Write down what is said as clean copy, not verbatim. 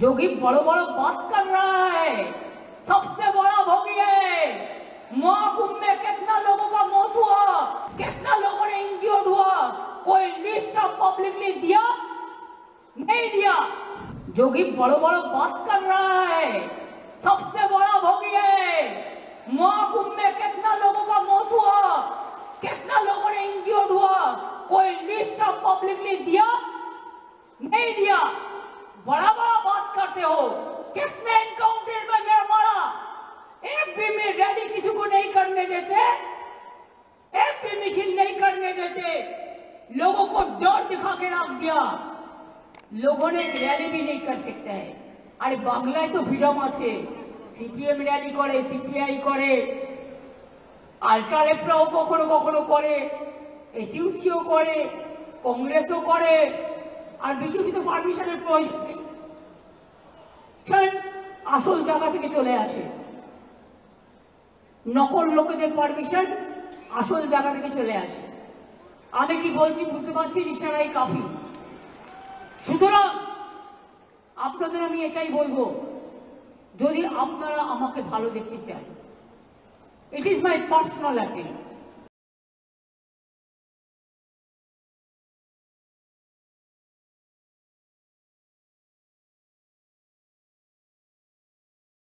जोगी बड़ो बड़ो बात कर रहा है, सबसे बड़ा भोगी है। महाकुंभ में कितना लोगों का मौत हुआ, कितना लोगों ने इंजर्ड हुआ, कोई लिस्ट ऑफ पब्लिकली दिया नहीं दिया। जोगी बड़ो बड़ो बात कर रहा है, सबसे बड़ा भोगी है। महाकुंभ में कितना लोगों का मौत हुआ, कितना लोगों ने इंजर्ड हुआ, कोई लिस्ट ऑफ पब्लिकली दिया नहीं दिया। बड़ा बड़ा बात करते हो, किसने एनकाउंटर में मेरा मारा, एक भी में रैली किसी को नहीं करने देते, एक भी मिছিল नहीं करने देते, लोगों को डर दिखा के रख दिया, लोगों ने रैली भी नहीं कर सकते हैं। अरे बांग्लाয় तो फ्रीडम আছে, সিপিএম র‍্যালি করে, সিপিআই করে, আলট্রালেফরাও কখনো কখনো করে, এসইউসিও করে, কংগ্রেসও করে, আর বিজেপি তো পারমিশনের প্রয়োজন নেই, আসল জায়গা থেকে চলে আসে। নকল লোকেদের পারমিশন আসল জায়গা থেকে চলে আসে। আমি কি বলছি বুঝতে পারছি, ইশারাই কাফি। সুতরাং আপনাদের আমি এটাই বলবো, যদি আপনারা আমাকে ভালো দেখতে চান, it is my personal appeal,